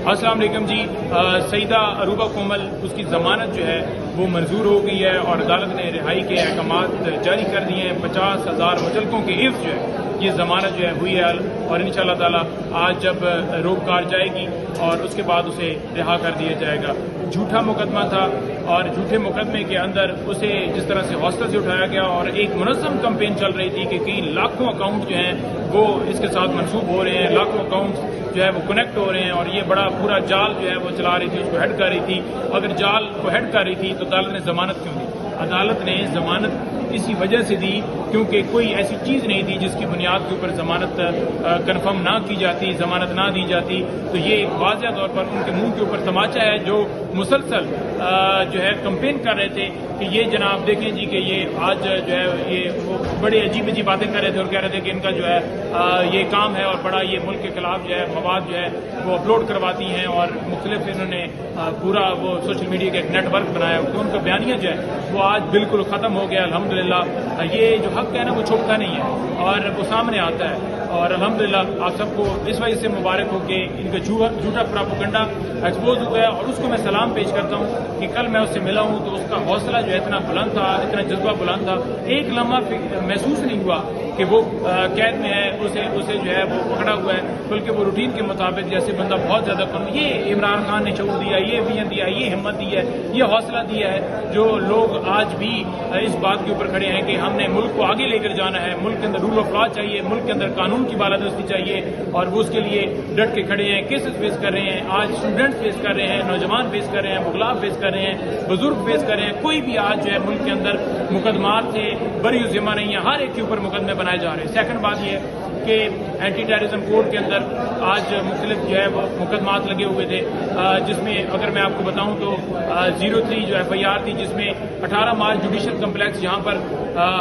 अस्सलाम वालेकुम जी। सईदा अरूबा कोमल उसकी ज़मानत जो है वो मंजूर हो गई है और अदालत ने रिहाई के अहकामात जारी कर दिए हैं। 50,000 मुतल्लकों के इर्द जो है ये ज़मानत जो है हुई है और इंशाअल्लाह ताला आज जब रोककार जाएगी और उसके बाद उसे रिहा कर दिया जाएगा। झूठा मुकदमा था और झूठे मुकदमे के अंदर उसे जिस तरह से हौसले से उठाया गया और एक मुनज़्ज़म कैंपेन चल रही थी कि कई लाखों अकाउंट जो हैं वो इसके साथ मनसूब हो रहे हैं, लाखों अकाउंट जो है वो कनेक्ट हो रहे हैं और ये बड़ा पूरा जाल जो है वो चला रही थी, उसको हेड कर रही थी। अगर जाल को हेड कर रही थी तो अदालत ने जमानत क्यों दी? अदालत ने जमानत इसी वजह से दी क्योंकि कोई ऐसी चीज़ नहीं थी जिसकी बुनियाद के ऊपर जमानत कन्फर्म ना की जाती, जमानत ना दी जाती। तो ये एक वाज़ह तौर पर उनके मुंह के ऊपर तमाचा है जो मुसलसल जो है कंपेन कर रहे थे कि ये जनाब देखें जी कि ये आज जो है ये वो बड़े अजीब अजीब बातें कर रहे थे और कह रहे थे कि इनका जो है ये काम है और बड़ा ये मुल्क के खिलाफ जो है मवाद जो है वो अपलोड करवाती हैं और मुख्तलिफ इन्होंने पूरा वो सोशल मीडिया का एक नेटवर्क बनाया। तो उनका बयानिया जो है वो आज बिल्कुल ख़त्म हो गया अल्हम्दुलिल्लाह। ये जो हक़ है ना वो छुपता नहीं है और वो सामने आता है और अल्हम्दुलिल्लाह आप सबको इस वजह से मुबारक हो कि इनका झूठा प्रोपेगेंडा एक्सपोज हुआ है। और उसको मैं सलाम पेश करता हूँ कि कल मैं उससे मिला हूँ तो उसका हौसला जो है इतना बुलंद था, इतना जज्बा बुलंद था, एक लम्हा महसूस नहीं हुआ कि वो कैद में है, उसे जो है वो पकड़ा हुआ है, बल्कि वो रूटीन के मुताबिक जैसे बंदा बहुत ज्यादा ये इमरान खान ने शऊर दिया, ये विजन दिया, ये हिम्मत दी है, ये हौसला दिया है जो लोग आज भी इस बात के ऊपर खड़े हैं कि हमने मुल्क को आगे लेकर जाना है, मुल्क के अंदर रूल ऑफ लॉ चाहिए, मुल्क के अंदर कानून की बालादस्ती चाहिए और वो उसके लिए डट के खड़े हैं। केसेस फेस कर रहे हैं, आज स्टूडेंट्स फेस कर रहे हैं, नौजवान फेस कर रहे हैं, मुगलाब फेस कर रहे हैं, बुजुर्ग फेस कर रहे हैं। कोई भी आज जो है मुल्क के अंदर मुकदमात थे बरी जिम्मा नहीं है, हर एक के ऊपर मुकदमे बनाए जा रहे हैं। सेकंड बात यह है कि एंटी टेररिज्म कोड के अंदर आज मुख्तलिफ जो है मुकदमात लगे हुए थे जिसमें अगर मैं आपको बताऊं तो 03 जो FIR थी जिसमें 18 मार्च जुडिशल कम्प्लेक्स यहाँ पर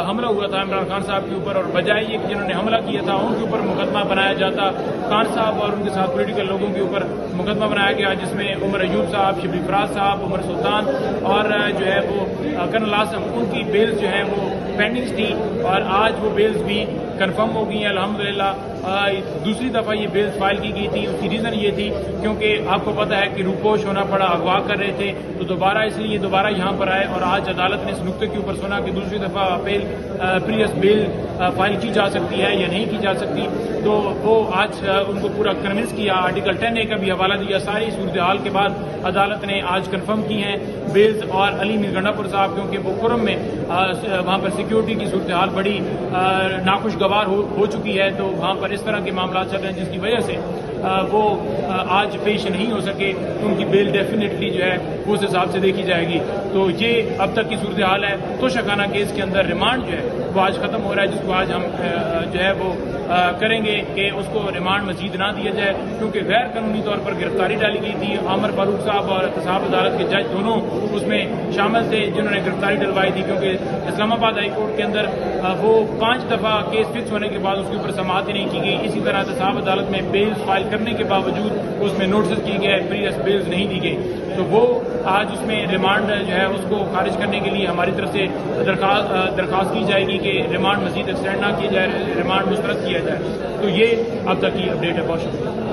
हमला हुआ था इमरान खान साहब के ऊपर और बजाय ये कि जिन्होंने हमला किया था उनके ऊपर मुकदमा बनाया जाता, खान साहब और उनके साथ पोलिटिकल लोगों के ऊपर मुकदमा बनाया गया जिसमें उमर अयूब साहब, शिबली फराज साहब, उमर सुल्तान और जो है वो कर्नल आसम उनकी बेल्स जो है वो पेंडिंग्स थी और आज वो बेल्स भी कंफर्म हो गई हैं अल्हम्दुलिल्लाह। दूसरी दफ़ा ये बेल्स फाइल की गई थी, उसकी रीज़न ये थी क्योंकि आपको पता है कि रूपोश होना पड़ा, अगवा कर रहे थे तो दोबारा यहाँ पर आए और आज अदालत ने इस नुक्ते के ऊपर सुना कि दूसरी दफ़ा अपील प्रीवियस बेल फाइल की जा सकती है या नहीं की जा सकती। तो वो आज उनको पूरा कन्विंस किया, आर्टिकल 10A का भी हवाला दिया। सारी सूरत हाल के बाद अदालत ने आज कन्फर्म की हैं बेल्स और अली मीर गंडापुर साहब क्योंकि वो कुरम में वहाँ पर सिक्योरिटी की सूरत हाल बड़ी नाखुशगवार हो चुकी है तो वहाँ पर इस तरह के मामला चल रहे हैं जिसकी वजह से वो आज पेश नहीं हो सके तो उनकी बेल डेफिनेटली जो है उस हिसाब से देखी जाएगी। तो ये अब तक की सूरत हाल है। तो शकाना केस के अंदर रिमांड जो है वो आज खत्म हो रहा है जिसको आज हम जो है वो करेंगे कि उसको रिमांड मजीद ना दिया जाए क्योंकि गैर कानूनी तौर पर गिरफ्तारी डाली गई थी। आमर फारूक साहब और एहतसाब अदालत के जज दोनों उसमें शामिल थे जिन्होंने गिरफ्तारी डलवाई थी क्योंकि इस्लामाबाद हाई कोर्ट के अंदर वो 5 दफ़ा केस फिक्स होने के बाद उसके ऊपर समाअत ही नहीं की गई। इसी तरह एहतसाब अदालत में बेल्स फाइल करने के बावजूद उसमें नोटिस किए गए, प्रीवियस बेल्स नहीं दी गई। तो वो आज उसमें रिमांड जो है उसको खारिज करने के लिए हमारी तरफ से दरख्वास्त की जाएगी कि रिमांड मजीद एक्सटेंड ना किया जाए, रिमांड मुस्तरद किया जाए। तो ये अब तक की अपडेट है। बहुत शुक्रिया।